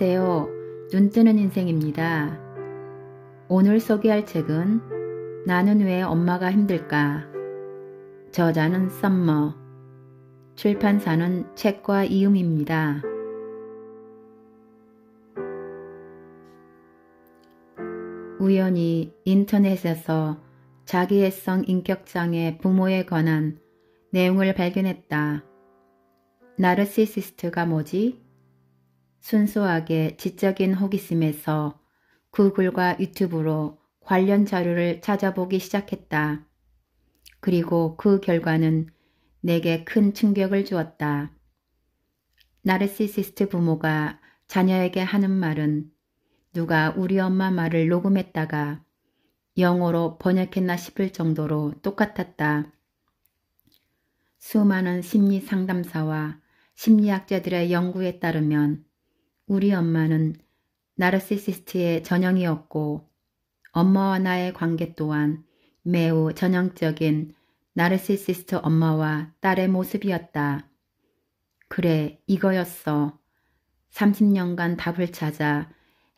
안녕하세요. 눈뜨는 인생입니다. 오늘 소개할 책은 나는 왜 엄마가 힘들까? 저자는 썸머, 출판사는 책과 이음입니다. 우연히 인터넷에서 자기애성 인격장애 부모에 관한 내용을 발견했다. 나르시시스트가 뭐지? 순수하게 지적인 호기심에서 구글과 유튜브로 관련 자료를 찾아보기 시작했다. 그리고 그 결과는 내게 큰 충격을 주었다. 나르시시스트 부모가 자녀에게 하는 말은 누가 우리 엄마 말을 녹음했다가 영어로 번역했나 싶을 정도로 똑같았다. 수많은 심리 상담사와 심리학자들의 연구에 따르면 우리 엄마는 나르시시스트의 전형이었고 엄마와 나의 관계 또한 매우 전형적인 나르시시스트 엄마와 딸의 모습이었다. 그래, 이거였어. 30년간 답을 찾아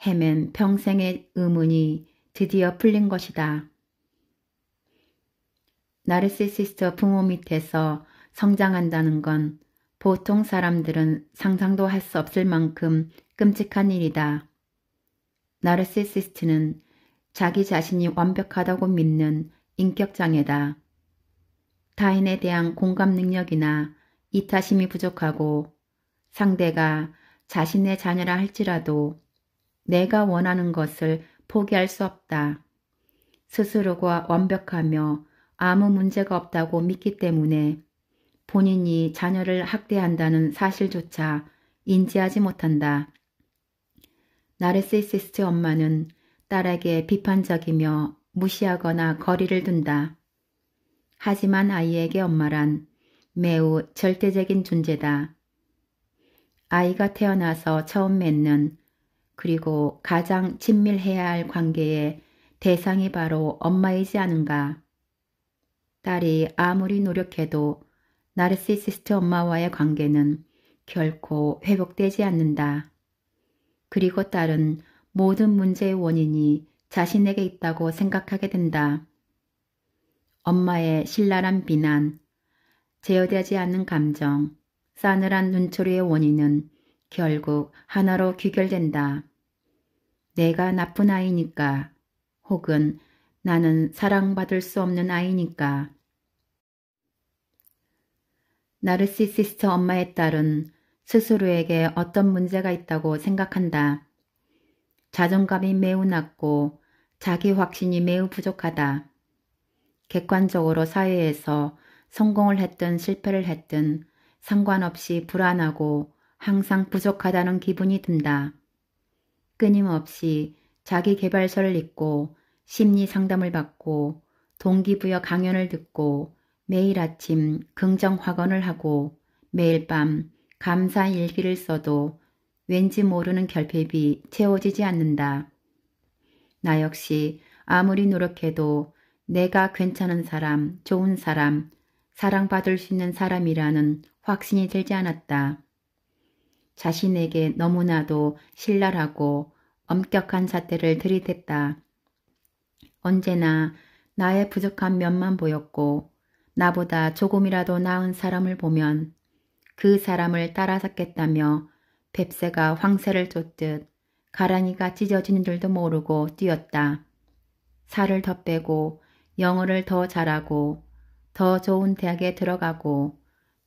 헤맨 평생의 의문이 드디어 풀린 것이다. 나르시시스트 부모 밑에서 성장한다는 건 보통 사람들은 상상도 할 수 없을 만큼 끔찍한 일이다. 나르시시스트는 자기 자신이 완벽하다고 믿는 인격장애다. 타인에 대한 공감 능력이나 이타심이 부족하고 상대가 자신의 자녀라 할지라도 내가 원하는 것을 포기할 수 없다. 스스로가 완벽하며 아무 문제가 없다고 믿기 때문에 본인이 자녀를 학대한다는 사실조차 인지하지 못한다. 나르시시스트 엄마는 딸에게 비판적이며 무시하거나 거리를 둔다. 하지만 아이에게 엄마란 매우 절대적인 존재다. 아이가 태어나서 처음 맺는 그리고 가장 친밀해야 할 관계의 대상이 바로 엄마이지 않은가. 딸이 아무리 노력해도 나르시시스트 엄마와의 관계는 결코 회복되지 않는다. 그리고 딸은 모든 문제의 원인이 자신에게 있다고 생각하게 된다. 엄마의 신랄한 비난, 제어되지 않는 감정, 싸늘한 눈초리의 원인은 결국 하나로 귀결된다. 내가 나쁜 아이니까, 혹은 나는 사랑받을 수 없는 아이니까. 나르시시스트 엄마의 딸은 스스로에게 어떤 문제가 있다고 생각한다. 자존감이 매우 낮고 자기 확신이 매우 부족하다. 객관적으로 사회에서 성공을 했든 실패를 했든 상관없이 불안하고 항상 부족하다는 기분이 든다. 끊임없이 자기 개발서를 읽고 심리 상담을 받고 동기부여 강연을 듣고 매일 아침 긍정 확언을 하고 매일 밤 감사 일기를 써도 왠지 모르는 결핍이 채워지지 않는다. 나 역시 아무리 노력해도 내가 괜찮은 사람, 좋은 사람, 사랑받을 수 있는 사람이라는 확신이 들지 않았다. 자신에게 너무나도 신랄하고 엄격한 잣대를 들이댔다. 언제나 나의 부족한 면만 보였고 나보다 조금이라도 나은 사람을 보면 그 사람을 따라잡겠다며 뱁새가 황새를 쫓듯 가랑이가 찢어지는 줄도 모르고 뛰었다. 살을 더 빼고 영어를 더 잘하고 더 좋은 대학에 들어가고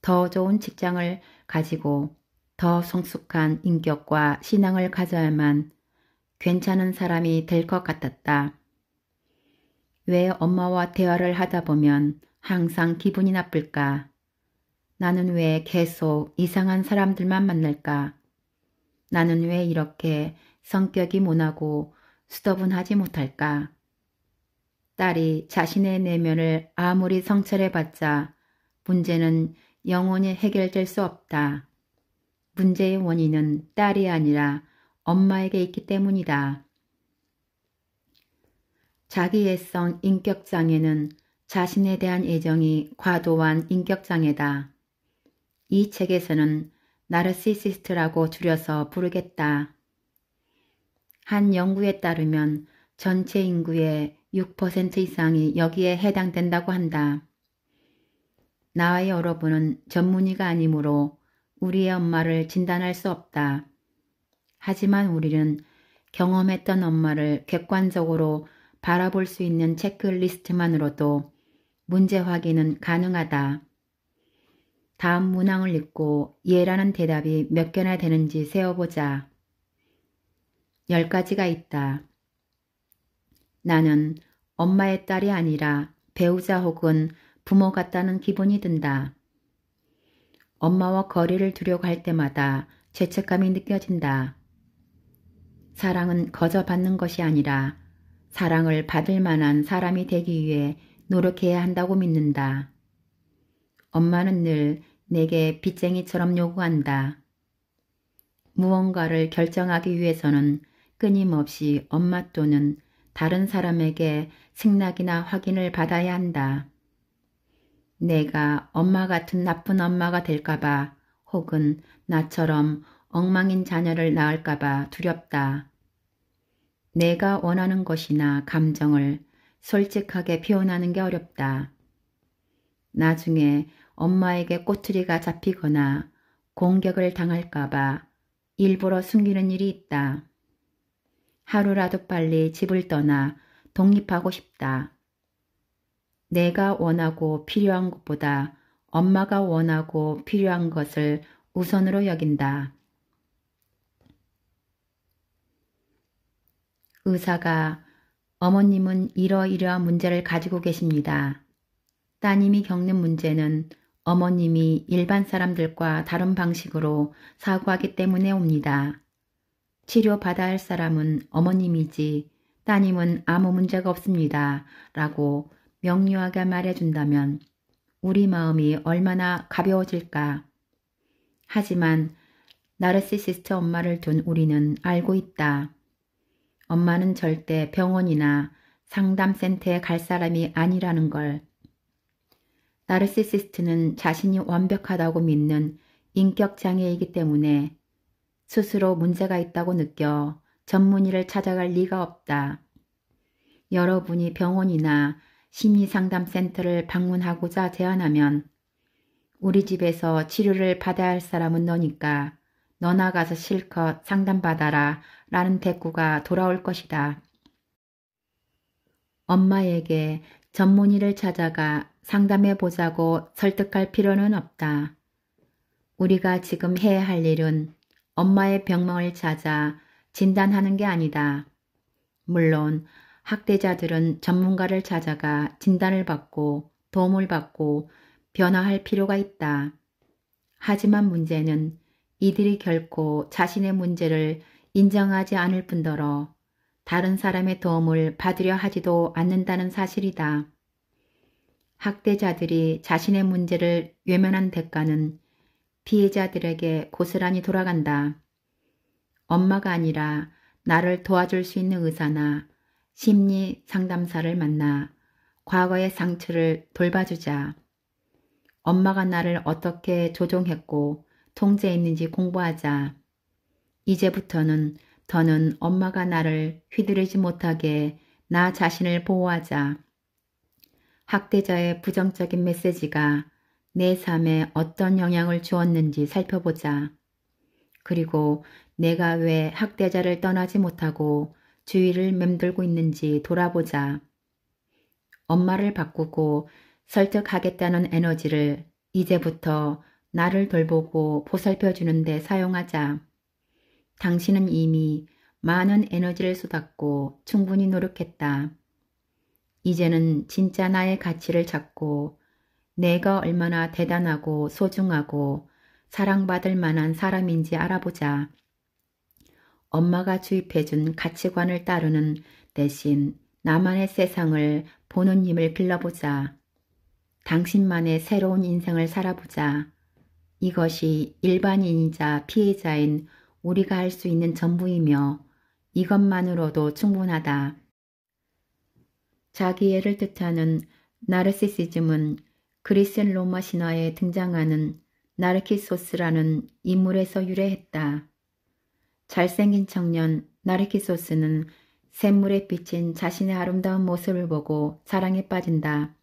더 좋은 직장을 가지고 더 성숙한 인격과 신앙을 가져야만 괜찮은 사람이 될 것 같았다. 왜 엄마와 대화를 하다 보면 항상 기분이 나쁠까? 나는 왜 계속 이상한 사람들만 만날까? 나는 왜 이렇게 성격이 모나고 수더분하지 못할까? 딸이 자신의 내면을 아무리 성찰해봤자 문제는 영원히 해결될 수 없다. 문제의 원인은 딸이 아니라 엄마에게 있기 때문이다. 자기애성 인격장애는 자신에 대한 애정이 과도한 인격장애다. 이 책에서는 나르시시스트라고 줄여서 부르겠다. 한 연구에 따르면 전체 인구의 6% 이상이 여기에 해당된다고 한다. 나와 여러분은 전문의가 아니므로 우리의 엄마를 진단할 수 없다. 하지만 우리는 경험했던 엄마를 객관적으로 바라볼 수 있는 체크리스트만으로도 문제 확인은 가능하다. 다음 문항을 읽고 예라는 대답이 몇 개나 되는지 세어보자. 10가지가 있다. 나는 엄마의 딸이 아니라 배우자 혹은 부모 같다는 기분이 든다. 엄마와 거리를 두려고 할 때마다 죄책감이 느껴진다. 사랑은 거저 받는 것이 아니라 사랑을 받을 만한 사람이 되기 위해 노력해야 한다고 믿는다. 엄마는 늘 내게 빚쟁이처럼 요구한다. 무언가를 결정하기 위해서는 끊임없이 엄마 또는 다른 사람에게 승낙이나 확인을 받아야 한다. 내가 엄마 같은 나쁜 엄마가 될까봐 혹은 나처럼 엉망인 자녀를 낳을까봐 두렵다. 내가 원하는 것이나 감정을 솔직하게 표현하는 게 어렵다. 나중에 엄마에게 꼬투리가 잡히거나 공격을 당할까봐 일부러 숨기는 일이 있다. 하루라도 빨리 집을 떠나 독립하고 싶다. 내가 원하고 필요한 것보다 엄마가 원하고 필요한 것을 우선으로 여긴다. 의사가 어머님은 이러이러한 문제를 가지고 계십니다. 따님이 겪는 문제는 어머님이 일반 사람들과 다른 방식으로 사고하기 때문에 옵니다. 치료받아야 할 사람은 어머님이지 따님은 아무 문제가 없습니다. 라고 명료하게 말해준다면 우리 마음이 얼마나 가벼워질까. 하지만 나르시시스트 엄마를 둔 우리는 알고 있다. 엄마는 절대 병원이나 상담센터에 갈 사람이 아니라는 걸. 나르시시스트는 자신이 완벽하다고 믿는 인격장애이기 때문에 스스로 문제가 있다고 느껴 전문의를 찾아갈 리가 없다. 여러분이 병원이나 심리상담센터를 방문하고자 제안하면 우리 집에서 치료를 받아야 할 사람은 너니까 너나 가서 실컷 상담받아라 라는 대꾸가 돌아올 것이다. 엄마에게 전문의를 찾아가 상담해보자고 설득할 필요는 없다. 우리가 지금 해야 할 일은 엄마의 병명을 찾아 진단하는 게 아니다. 물론 학대자들은 전문가를 찾아가 진단을 받고 도움을 받고 변화할 필요가 있다. 하지만 문제는 이들이 결코 자신의 문제를 인정하지 않을 뿐더러 다른 사람의 도움을 받으려 하지도 않는다는 사실이다. 학대자들이 자신의 문제를 외면한 대가는 피해자들에게 고스란히 돌아간다. 엄마가 아니라 나를 도와줄 수 있는 의사나 심리 상담사를 만나 과거의 상처를 돌봐주자. 엄마가 나를 어떻게 조종했고 통제했는지 공부하자. 이제부터는 더는 엄마가 나를 휘두르지 못하게 나 자신을 보호하자. 학대자의 부정적인 메시지가 내 삶에 어떤 영향을 주었는지 살펴보자. 그리고 내가 왜 학대자를 떠나지 못하고 주위를 맴돌고 있는지 돌아보자. 엄마를 바꾸고 설득하겠다는 에너지를 이제부터 나를 돌보고 보살펴주는 데 사용하자. 당신은 이미 많은 에너지를 쏟았고 충분히 노력했다. 이제는 진짜 나의 가치를 찾고 내가 얼마나 대단하고 소중하고 사랑받을 만한 사람인지 알아보자. 엄마가 주입해준 가치관을 따르는 대신 나만의 세상을 보는 힘을 길러보자. 당신만의 새로운 인생을 살아보자. 이것이 일반인이자 피해자인 우리가 할 수 있는 전부이며 이것만으로도 충분하다. 자기애를 뜻하는 나르시시즘은 그리스 로마 신화에 등장하는 나르키소스라는 인물에서 유래했다. 잘생긴 청년 나르키소스는 샘물에 비친 자신의 아름다운 모습을 보고 사랑에 빠진다.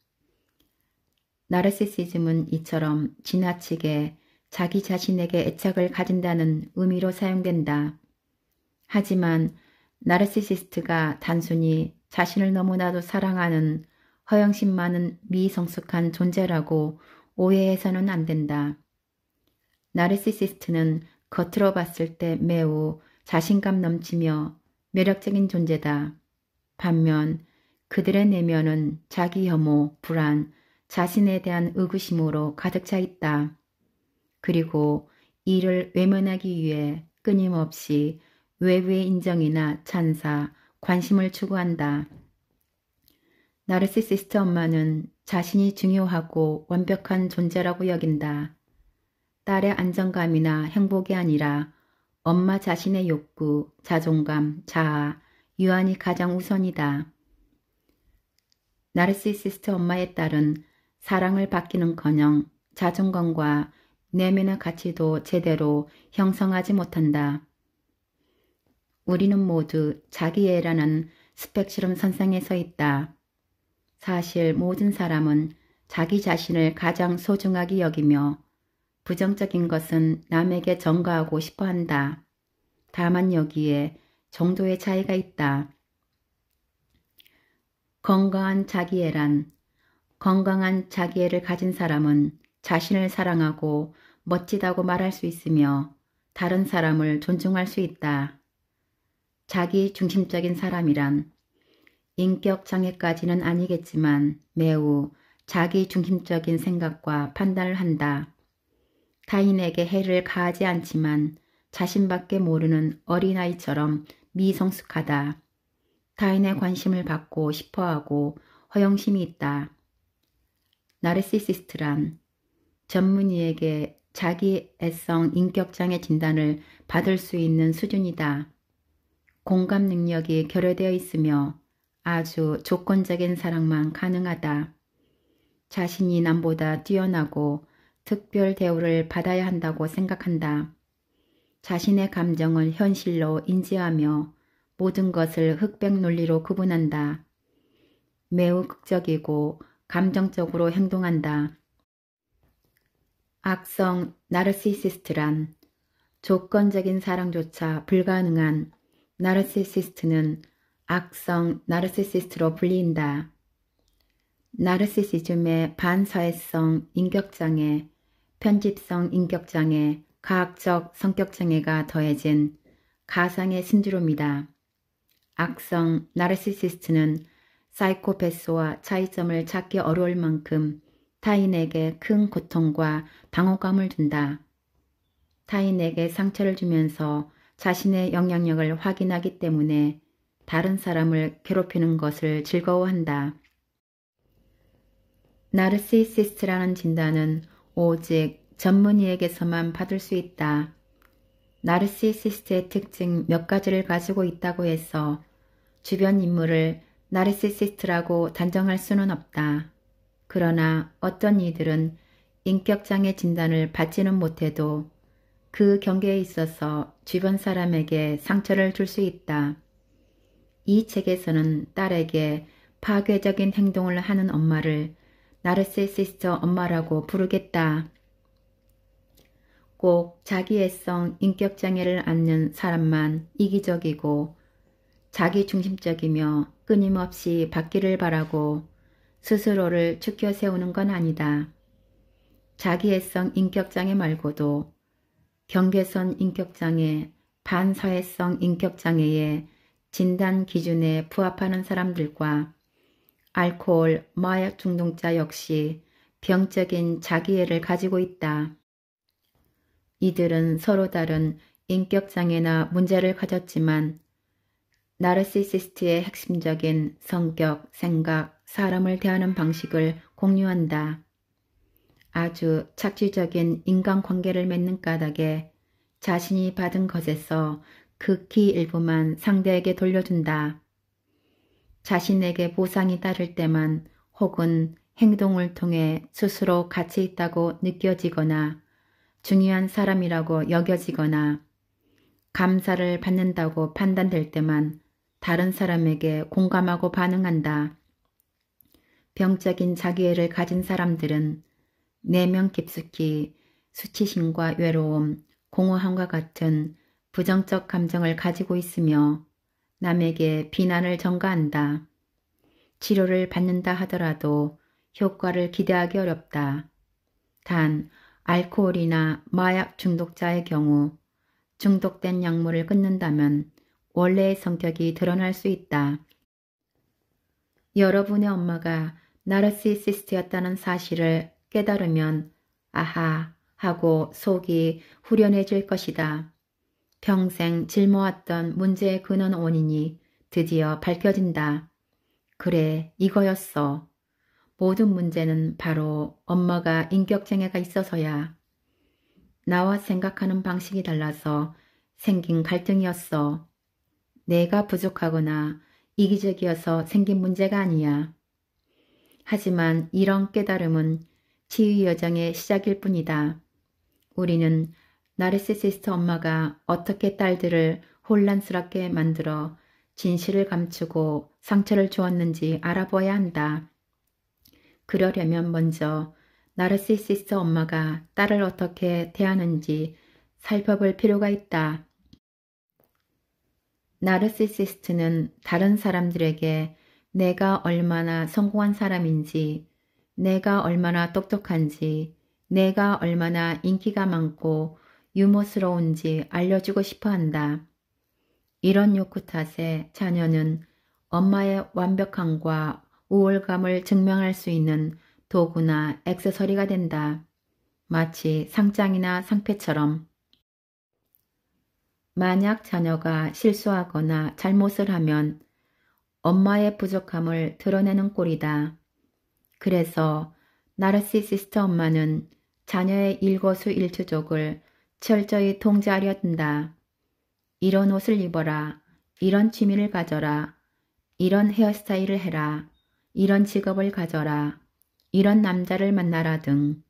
나르시시즘은 이처럼 지나치게 자기 자신에게 애착을 가진다는 의미로 사용된다. 하지만 나르시시스트가 단순히 자신을 너무나도 사랑하는 허영심 많은 미성숙한 존재라고 오해해서는 안 된다. 나르시시스트는 겉으로 봤을 때 매우 자신감 넘치며 매력적인 존재다. 반면 그들의 내면은 자기 혐오, 불안, 자신에 대한 의구심으로 가득 차 있다. 그리고 이를 외면하기 위해 끊임없이 외부의 인정이나 찬사, 관심을 추구한다. 나르시시스트 엄마는 자신이 중요하고 완벽한 존재라고 여긴다. 딸의 안정감이나 행복이 아니라 엄마 자신의 욕구, 자존감, 자아, 유한이 가장 우선이다. 나르시시스트 엄마의 딸은 사랑을 받기는커녕 자존감과 내면의 가치도 제대로 형성하지 못한다. 우리는 모두 자기애라는 스펙트럼 선상에 서 있다. 사실 모든 사람은 자기 자신을 가장 소중하게 여기며 부정적인 것은 남에게 전가하고 싶어 한다. 다만 여기에 정도의 차이가 있다. 건강한 자기애란 건강한 자기애를 가진 사람은 자신을 사랑하고 멋지다고 말할 수 있으며 다른 사람을 존중할 수 있다. 자기 중심적인 사람이란 인격 장애까지는 아니겠지만 매우 자기 중심적인 생각과 판단을 한다. 타인에게 해를 가하지 않지만 자신밖에 모르는 어린아이처럼 미성숙하다. 타인의 관심을 받고 싶어하고 허영심이 있다. 나르시시스트란 전문의에게 자기 애성 인격장애 진단을 받을 수 있는 수준이다. 공감 능력이 결여되어 있으며 아주 조건적인 사랑만 가능하다. 자신이 남보다 뛰어나고 특별 대우를 받아야 한다고 생각한다. 자신의 감정을 현실로 인지하며 모든 것을 흑백 논리로 구분한다. 매우 극적이고 감정적으로 행동한다. 악성 나르시시스트란 조건적인 사랑조차 불가능한 나르시시스트는 악성 나르시시스트로 불린다. 나르시시즘의 반사회성 인격장애, 편집성 인격장애, 과학적 성격장애가 더해진 가상의 신드롬이다. 악성 나르시시스트는 사이코패스와 차이점을 찾기 어려울 만큼 타인에게 큰 고통과 방어감을 준다. 타인에게 상처를 주면서 자신의 영향력을 확인하기 때문에 다른 사람을 괴롭히는 것을 즐거워한다. 나르시시스트라는 진단은 오직 전문의에게서만 받을 수 있다. 나르시시스트의 특징 몇 가지를 가지고 있다고 해서 주변 인물을 나르시시스트라고 단정할 수는 없다. 그러나 어떤 이들은 인격장애 진단을 받지는 못해도 그 경계에 있어서 주변 사람에게 상처를 줄 수 있다. 이 책에서는 딸에게 파괴적인 행동을 하는 엄마를 나르시시스트 엄마라고 부르겠다. 꼭 자기애성 인격장애를 앓는 사람만 이기적이고 자기중심적이며 끊임없이 받기를 바라고 스스로를 추켜 세우는 건 아니다. 자기애성 인격장애 말고도 경계선 인격장애, 반사회성 인격장애의 진단 기준에 부합하는 사람들과 알코올, 마약 중독자 역시 병적인 자기애를 가지고 있다. 이들은 서로 다른 인격장애나 문제를 가졌지만 나르시시스트의 핵심적인 성격, 생각, 사람을 대하는 방식을 공유한다. 아주 착취적인 인간관계를 맺는 까닭에 자신이 받은 것에서 극히 일부만 상대에게 돌려준다. 자신에게 보상이 따를 때만 혹은 행동을 통해 스스로 가치 있다고 느껴지거나 중요한 사람이라고 여겨지거나 감사를 받는다고 판단될 때만 다른 사람에게 공감하고 반응한다. 병적인 자기애를 가진 사람들은 내면 깊숙이 수치심과 외로움, 공허함과 같은 부정적 감정을 가지고 있으며 남에게 비난을 전가한다. 치료를 받는다 하더라도 효과를 기대하기 어렵다. 단 알코올이나 마약 중독자의 경우 중독된 약물을 끊는다면 원래의 성격이 드러날 수 있다. 여러분의 엄마가 나르시시스트였다는 사실을 깨달으면 아하 하고 속이 후련해질 것이다. 평생 짊어왔던 문제의 근원 원인이 드디어 밝혀진다. 그래, 이거였어. 모든 문제는 바로 엄마가 인격장애가 있어서야. 나와 생각하는 방식이 달라서 생긴 갈등이었어. 내가 부족하거나 이기적이어서 생긴 문제가 아니야. 하지만 이런 깨달음은 치유 여정의 시작일 뿐이다. 우리는 나르시시스트 엄마가 어떻게 딸들을 혼란스럽게 만들어 진실을 감추고 상처를 주었는지 알아보아야 한다. 그러려면 먼저 나르시시스트 엄마가 딸을 어떻게 대하는지 살펴볼 필요가 있다. 나르시시스트는 다른 사람들에게 내가 얼마나 성공한 사람인지, 내가 얼마나 똑똑한지, 내가 얼마나 인기가 많고 유머스러운지 알려주고 싶어 한다. 이런 욕구 탓에 자녀는 엄마의 완벽함과 우월감을 증명할 수 있는 도구나 액세서리가 된다. 마치 상장이나 상패처럼. 만약 자녀가 실수하거나 잘못을 하면 엄마의 부족함을 드러내는 꼴이다. 그래서 나르시시스트 엄마는 자녀의 일거수일투족을 철저히 통제하려 든다. 이런 옷을 입어라, 이런 취미를 가져라, 이런 헤어스타일을 해라, 이런 직업을 가져라, 이런 남자를 만나라 등.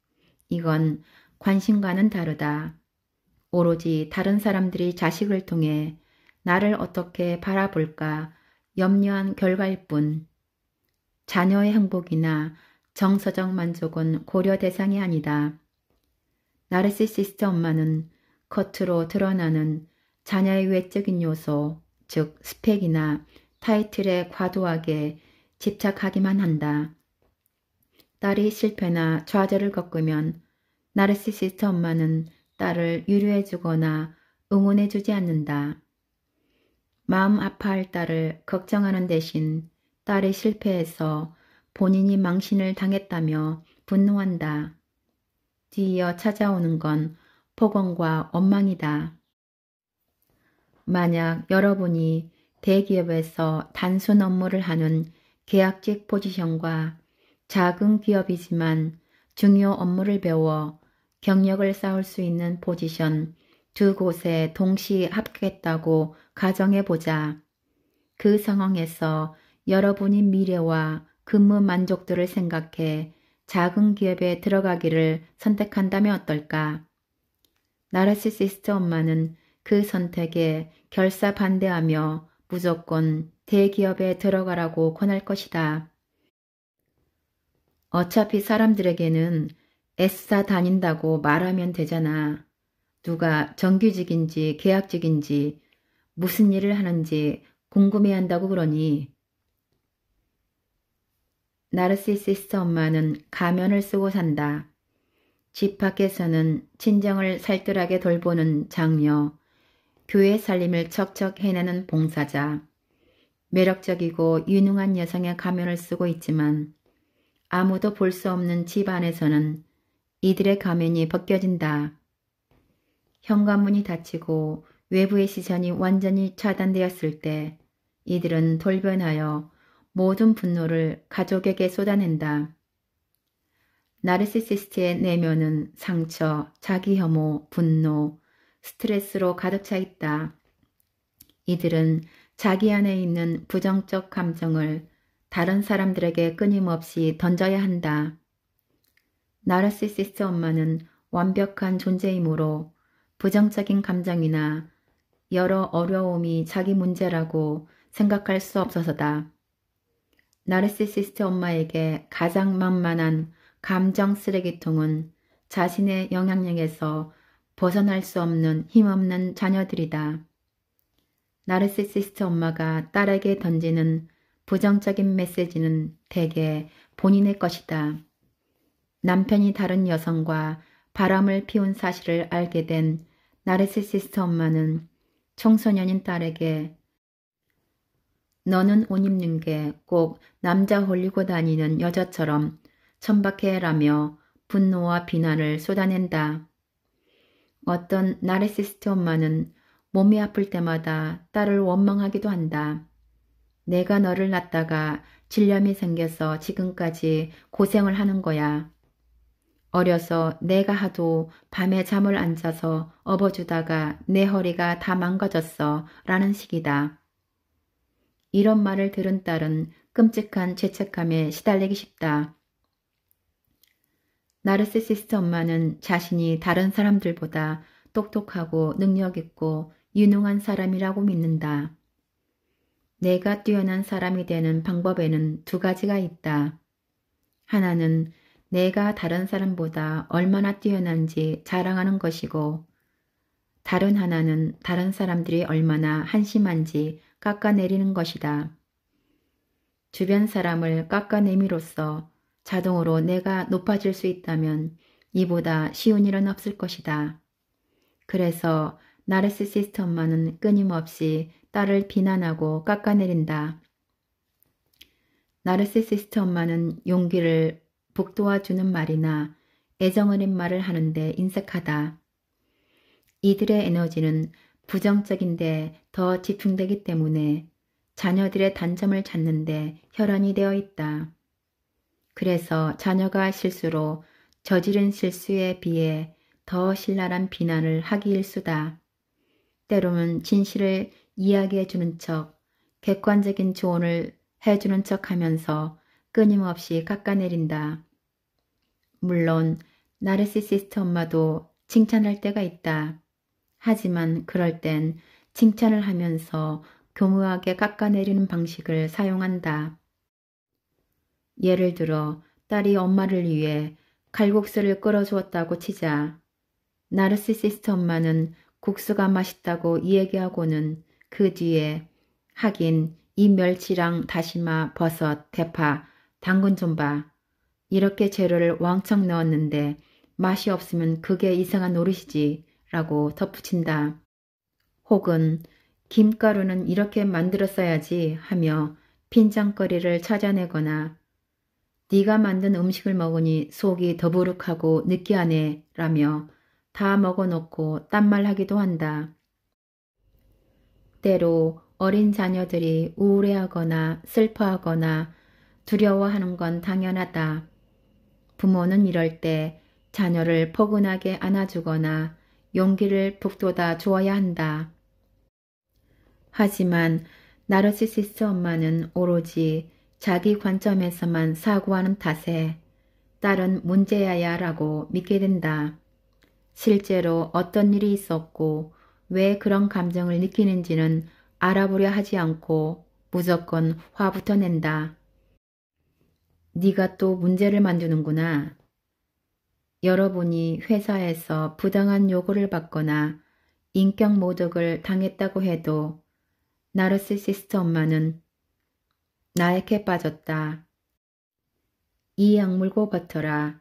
이건 관심과는 다르다. 오로지 다른 사람들이 자식을 통해 나를 어떻게 바라볼까 염려한 결과일 뿐. 자녀의 행복이나 정서적 만족은 고려 대상이 아니다. 나르시시스트 엄마는 겉으로 드러나는 자녀의 외적인 요소, 즉 스펙이나 타이틀에 과도하게 집착하기만 한다. 딸이 실패나 좌절을 겪으면 나르시시스트 엄마는 딸을 위로해주거나 응원해주지 않는다. 마음 아파할 딸을 걱정하는 대신 딸이 실패해서 본인이 망신을 당했다며 분노한다. 뒤이어 찾아오는 건 폭언과 원망이다. 만약 여러분이 대기업에서 단순 업무를 하는 계약직 포지션과 작은 기업이지만 중요 업무를 배워 경력을 쌓을 수 있는 포지션 두 곳에 동시 합격했다고 가정해보자. 그 상황에서 여러분이 미래와 근무 만족도를 생각해 작은 기업에 들어가기를 선택한다면 어떨까? 나르시시스트 엄마는 그 선택에 결사반대하며 무조건 대기업에 들어가라고 권할 것이다. 어차피 사람들에게는 S사 다닌다고 말하면 되잖아. 누가 정규직인지 계약직인지 무슨 일을 하는지 궁금해한다고 그러니. 나르시시스트 엄마는 가면을 쓰고 산다. 집 밖에서는 친정을 살뜰하게 돌보는 장녀, 교회 살림을 척척 해내는 봉사자, 매력적이고 유능한 여성의 가면을 쓰고 있지만 아무도 볼 수 없는 집 안에서는 이들의 가면이 벗겨진다. 현관문이 닫히고 외부의 시선이 완전히 차단되었을 때 이들은 돌변하여 모든 분노를 가족에게 쏟아낸다. 나르시시스트의 내면은 상처, 자기 혐오, 분노, 스트레스로 가득 차 있다. 이들은 자기 안에 있는 부정적 감정을 다른 사람들에게 끊임없이 던져야 한다. 나르시시스트 엄마는 완벽한 존재이므로 부정적인 감정이나 여러 어려움이 자기 문제라고 생각할 수 없어서다. 나르시시스트 엄마에게 가장 만만한 감정 쓰레기통은 자신의 영향력에서 벗어날 수 없는 힘없는 자녀들이다. 나르시시스트 엄마가 딸에게 던지는 부정적인 메시지는 대개 본인의 것이다. 남편이 다른 여성과 바람을 피운 사실을 알게 된 나르시시스트 엄마는 청소년인 딸에게 너는 옷 입는 게 꼭 남자 홀리고 다니는 여자처럼 천박해라며 분노와 비난을 쏟아낸다. 어떤 나르시시스트 엄마는 몸이 아플 때마다 딸을 원망하기도 한다. 내가 너를 낳다가 질염이 생겨서 지금까지 고생을 하는 거야. 어려서 내가 하도 밤에 잠을 안 자서 업어주다가 내 허리가 다 망가졌어 라는 식이다. 이런 말을 들은 딸은 끔찍한 죄책감에 시달리기 쉽다. 나르시시스트 엄마는 자신이 다른 사람들보다 똑똑하고 능력있고 유능한 사람이라고 믿는다. 내가 뛰어난 사람이 되는 방법에는 두 가지가 있다. 하나는 내가 다른 사람보다 얼마나 뛰어난지 자랑하는 것이고 다른 하나는 다른 사람들이 얼마나 한심한지 깎아내리는 것이다. 주변 사람을 깎아내미로써 자동으로 내가 높아질 수 있다면 이보다 쉬운 일은 없을 것이다. 그래서 나르시시스트 엄마는 끊임없이 딸을 비난하고 깎아내린다. 나르시시스트 엄마는 용기를 북돋아주는 말이나 애정 어린 말을 하는데 인색하다. 이들의 에너지는 부정적인데 더 집중되기 때문에 자녀들의 단점을 찾는데 혈안이 되어 있다. 그래서 자녀가 실수로 저지른 실수에 비해 더 신랄한 비난을 하기 일쑤다. 때로는 진실을 이야기해 주는 척, 객관적인 조언을 해주는 척 하면서 끊임없이 깎아내린다. 물론 나르시시스트 엄마도 칭찬할 때가 있다. 하지만 그럴 땐 칭찬을 하면서 교묘하게 깎아내리는 방식을 사용한다. 예를 들어 딸이 엄마를 위해 칼국수를 끓여주었다고 치자. 나르시시스트 엄마는 국수가 맛있다고 얘기하고는 그 뒤에 하긴 이 멸치랑 다시마, 버섯, 대파, 당근 좀 봐. 이렇게 재료를 왕창 넣었는데 맛이 없으면 그게 이상한 노릇이지 라고 덧붙인다. 혹은 김가루는 이렇게 만들었어야지 하며 빈장거리를 찾아내거나 네가 만든 음식을 먹으니 속이 더부룩하고 느끼하네 라며 다 먹어놓고 딴말하기도 한다. 때로 어린 자녀들이 우울해하거나 슬퍼하거나 두려워하는 건 당연하다. 부모는 이럴 때 자녀를 포근하게 안아주거나 용기를 북돋아 주어야 한다. 하지만 나르시시스트 엄마는 오로지 자기 관점에서만 사고하는 탓에 딸은 문제야야 라고 믿게 된다. 실제로 어떤 일이 있었고 왜 그런 감정을 느끼는지는 알아보려 하지 않고 무조건 화부터 낸다. 네가 또 문제를 만드는구나. 여러분이 회사에서 부당한 요구를 받거나 인격 모독을 당했다고 해도 나르시시스트 엄마는 나에게 빠졌다. 이 약물고 버텨라.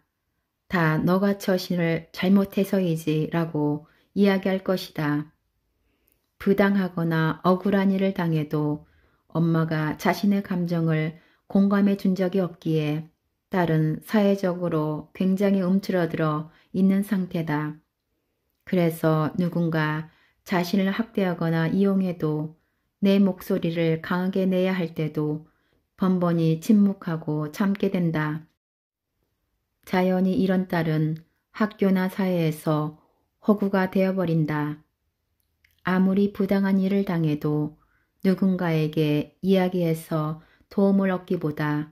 다 너가 처신을 잘못해서이지 라고 이야기할 것이다. 부당하거나 억울한 일을 당해도 엄마가 자신의 감정을 공감해 준 적이 없기에 딸은 사회적으로 굉장히 움츠러들어 있는 상태다. 그래서 누군가 자신을 학대하거나 이용해도 내 목소리를 강하게 내야 할 때도 번번이 침묵하고 참게 된다. 자연히 이런 딸은 학교나 사회에서 호구가 되어버린다. 아무리 부당한 일을 당해도 누군가에게 이야기해서 도움을 얻기보다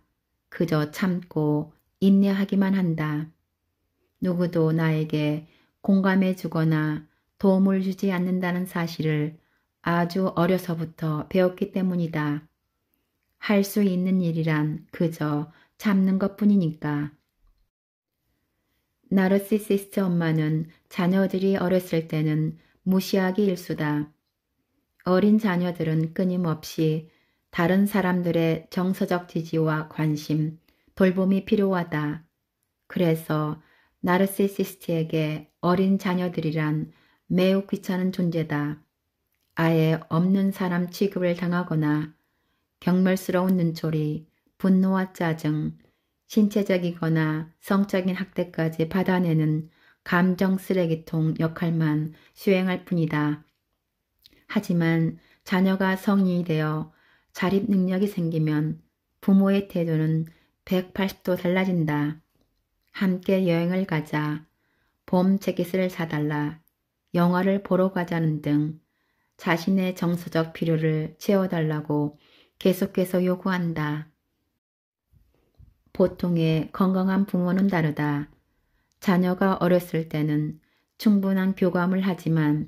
그저 참고 인내하기만 한다. 누구도 나에게 공감해 주거나 도움을 주지 않는다는 사실을 아주 어려서부터 배웠기 때문이다. 할 수 있는 일이란 그저 참는 것뿐이니까. 나르시시스트 엄마는 자녀들이 어렸을 때는 무시하기 일수다. 어린 자녀들은 끊임없이 다른 사람들의 정서적 지지와 관심, 돌봄이 필요하다. 그래서 나르시시스트에게 어린 자녀들이란 매우 귀찮은 존재다. 아예 없는 사람 취급을 당하거나 경멸스러운 눈초리, 분노와 짜증, 신체적이거나 성적인 학대까지 받아내는 감정 쓰레기통 역할만 수행할 뿐이다. 하지만 자녀가 성인이 되어 자립 능력이 생기면 부모의 태도는 180도 달라진다. 함께 여행을 가자, 봄 재킷을 사달라, 영화를 보러 가자는 등 자신의 정서적 필요를 채워달라고 계속해서 요구한다. 보통의 건강한 부모는 다르다. 자녀가 어렸을 때는 충분한 교감을 하지만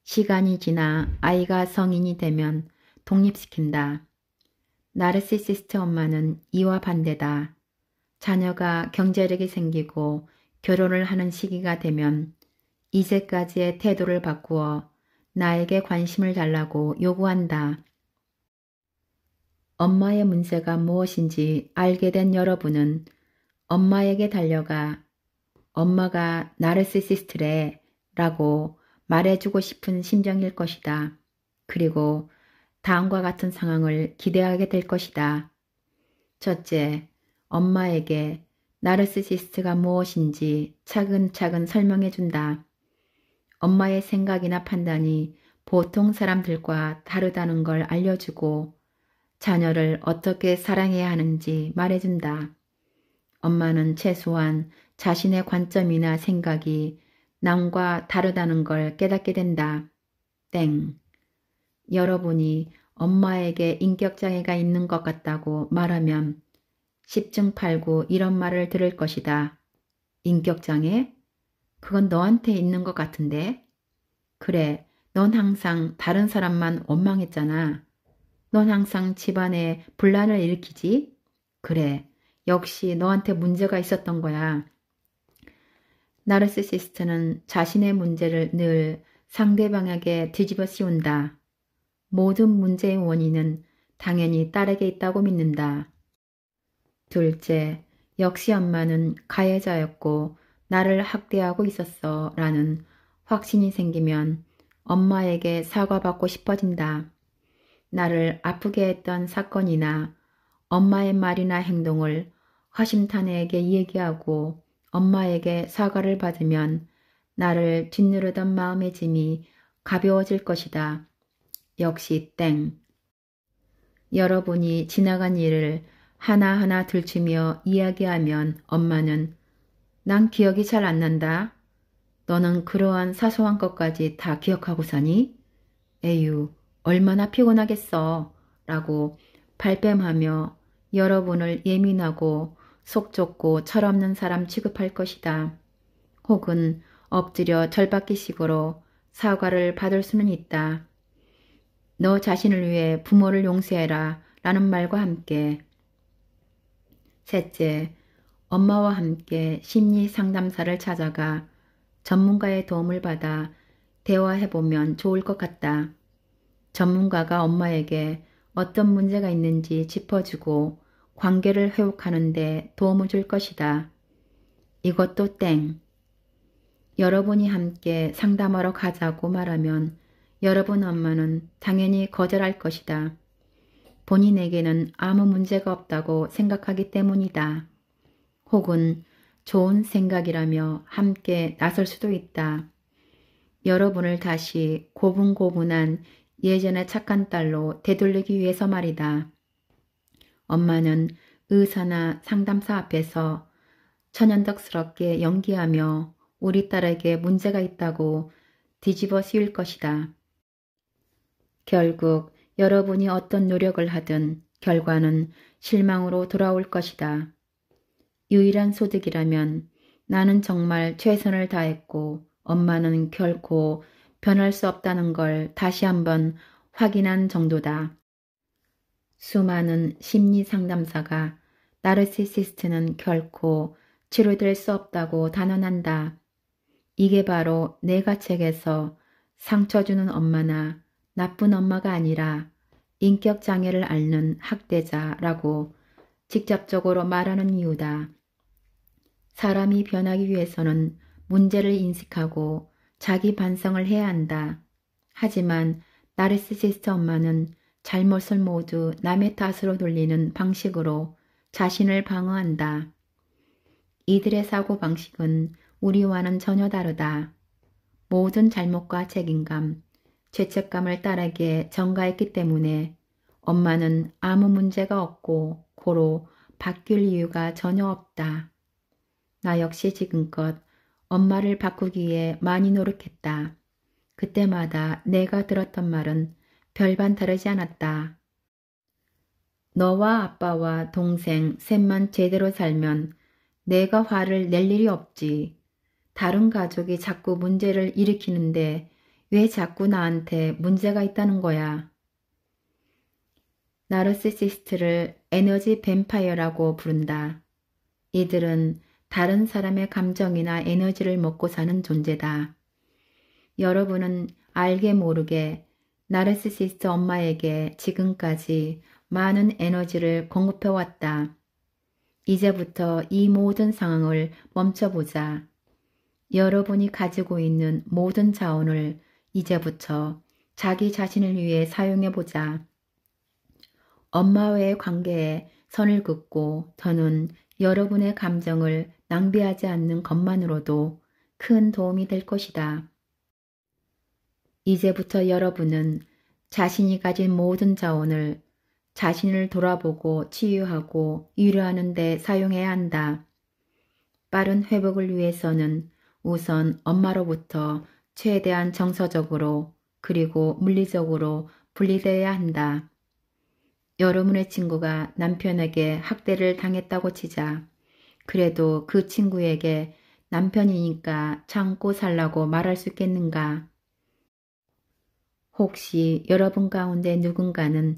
시간이 지나 아이가 성인이 되면 독립시킨다. 나르시시스트 엄마는 이와 반대다. 자녀가 경제력이 생기고 결혼을 하는 시기가 되면 이제까지의 태도를 바꾸어 나에게 관심을 달라고 요구한다. 엄마의 문제가 무엇인지 알게 된 여러분은 엄마에게 달려가 엄마가 나르시시스트래 라고 말해주고 싶은 심정일 것이다. 그리고 다음과 같은 상황을 기대하게 될 것이다. 첫째, 엄마에게 나르시시스트가 무엇인지 차근차근 설명해준다. 엄마의 생각이나 판단이 보통 사람들과 다르다는 걸 알려주고 자녀를 어떻게 사랑해야 하는지 말해준다. 엄마는 최소한 자신의 관점이나 생각이 남과 다르다는 걸 깨닫게 된다. 땡. 여러분이 엄마에게 인격장애가 있는 것 같다고 말하면 10중 8구 이런 말을 들을 것이다. 인격장애? 그건 너한테 있는 것 같은데? 그래, 넌 항상 다른 사람만 원망했잖아. 넌 항상 집안에 분란을 일으키지? 그래, 역시 너한테 문제가 있었던 거야. 나르시시스트는 자신의 문제를 늘 상대방에게 뒤집어 씌운다. 모든 문제의 원인은 당연히 딸에게 있다고 믿는다. 둘째, 역시 엄마는 가해자였고 나를 학대하고 있었어 라는 확신이 생기면 엄마에게 사과받고 싶어진다. 나를 아프게 했던 사건이나 엄마의 말이나 행동을 허심탄회하게 얘기하고 엄마에게 사과를 받으면 나를 짓누르던 마음의 짐이 가벼워질 것이다. 역시 땡. 여러분이 지나간 일을 하나하나 들추며 이야기하면 엄마는 난 기억이 잘 안 난다. 너는 그러한 사소한 것까지 다 기억하고 사니? 에휴, 얼마나 피곤하겠어. 라고 발뺌하며 여러분을 예민하고 속 좁고 철없는 사람 취급할 것이다. 혹은 엎드려 절받기식으로 사과를 받을 수는 있다. 너 자신을 위해 부모를 용서해라 라는 말과 함께. 셋째, 엄마와 함께 심리 상담사를 찾아가 전문가의 도움을 받아 대화해보면 좋을 것 같다. 전문가가 엄마에게 어떤 문제가 있는지 짚어주고 관계를 회복하는 데 도움을 줄 것이다. 이것도 땡. 여러분이 함께 상담하러 가자고 말하면 여러분 엄마는 당연히 거절할 것이다. 본인에게는 아무 문제가 없다고 생각하기 때문이다. 혹은 좋은 생각이라며 함께 나설 수도 있다. 여러분을 다시 고분고분한 예전의 착한 딸로 되돌리기 위해서 말이다. 엄마는 의사나 상담사 앞에서 천연덕스럽게 연기하며 우리 딸에게 문제가 있다고 뒤집어 씌울 것이다. 결국 여러분이 어떤 노력을 하든 결과는 실망으로 돌아올 것이다. 유일한 소득이라면 나는 정말 최선을 다했고 엄마는 결코 변할 수 없다는 걸 다시 한번 확인한 정도다. 수많은 심리 상담사가 나르시시스트는 결코 치료될 수 없다고 단언한다. 이게 바로 내가 책에서 상처 주는 엄마나 나쁜 엄마가 아니라 인격 장애를 앓는 학대자라고 직접적으로 말하는 이유다. 사람이 변하기 위해서는 문제를 인식하고 자기 반성을 해야 한다. 하지만 나르시시스트 엄마는 잘못을 모두 남의 탓으로 돌리는 방식으로 자신을 방어한다. 이들의 사고방식은 우리와는 전혀 다르다. 모든 잘못과 책임감, 죄책감을 딸에게 전가했기 때문에 엄마는 아무 문제가 없고 고로 바뀔 이유가 전혀 없다. 나 역시 지금껏 엄마를 바꾸기 위해 많이 노력했다. 그때마다 내가 들었던 말은 별반 다르지 않았다. 너와 아빠와 동생 셋만 제대로 살면 내가 화를 낼 일이 없지. 다른 가족이 자꾸 문제를 일으키는데 왜 자꾸 나한테 문제가 있다는 거야. 나르시시스트를 에너지 뱀파이어라고 부른다. 이들은 다른 사람의 감정이나 에너지를 먹고 사는 존재다. 여러분은 알게 모르게 나르시시스트 엄마에게 지금까지 많은 에너지를 공급해왔다. 이제부터 이 모든 상황을 멈춰보자. 여러분이 가지고 있는 모든 자원을 이제부터 자기 자신을 위해 사용해보자. 엄마와의 관계에 선을 긋고 더는 여러분의 감정을 낭비하지 않는 것만으로도 큰 도움이 될 것이다. 이제부터 여러분은 자신이 가진 모든 자원을 자신을 돌아보고 치유하고 위로하는 데 사용해야 한다. 빠른 회복을 위해서는 우선 엄마로부터 최대한 정서적으로 그리고 물리적으로 분리되어야 한다. 여러분의 친구가 남편에게 학대를 당했다고 치자. 그래도 그 친구에게 남편이니까 참고 살라고 말할 수 있겠는가? 혹시 여러분 가운데 누군가는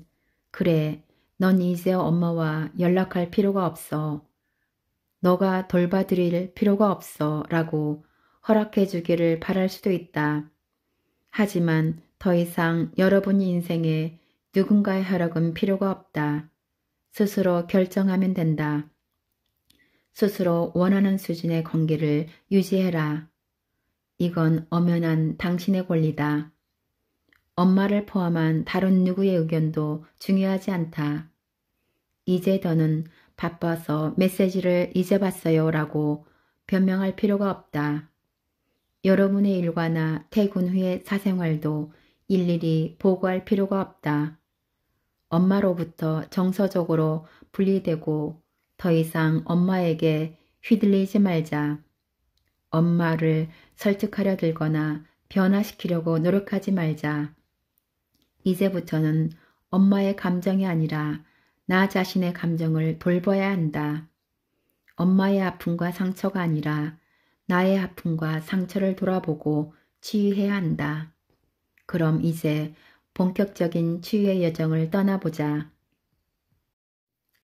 그래, 넌 이제 엄마와 연락할 필요가 없어. 너가 돌봐드릴 필요가 없어 라고 허락해 주기를 바랄 수도 있다. 하지만 더 이상 여러분 인생에 누군가의 허락은 필요가 없다. 스스로 결정하면 된다. 스스로 원하는 수준의 관계를 유지해라. 이건 엄연한 당신의 권리다. 엄마를 포함한 다른 누구의 의견도 중요하지 않다. 이제 더는 바빠서 메시지를 잊어봤어요 라고 변명할 필요가 없다. 여러분의 일과나 퇴근 후의 사생활도 일일이 보고할 필요가 없다. 엄마로부터 정서적으로 분리되고 더 이상 엄마에게 휘둘리지 말자. 엄마를 설득하려 들거나 변화시키려고 노력하지 말자. 이제부터는 엄마의 감정이 아니라 나 자신의 감정을 돌봐야 한다. 엄마의 아픔과 상처가 아니라 나의 아픔과 상처를 돌아보고 치유해야 한다. 그럼 이제 본격적인 치유의 여정을 떠나보자.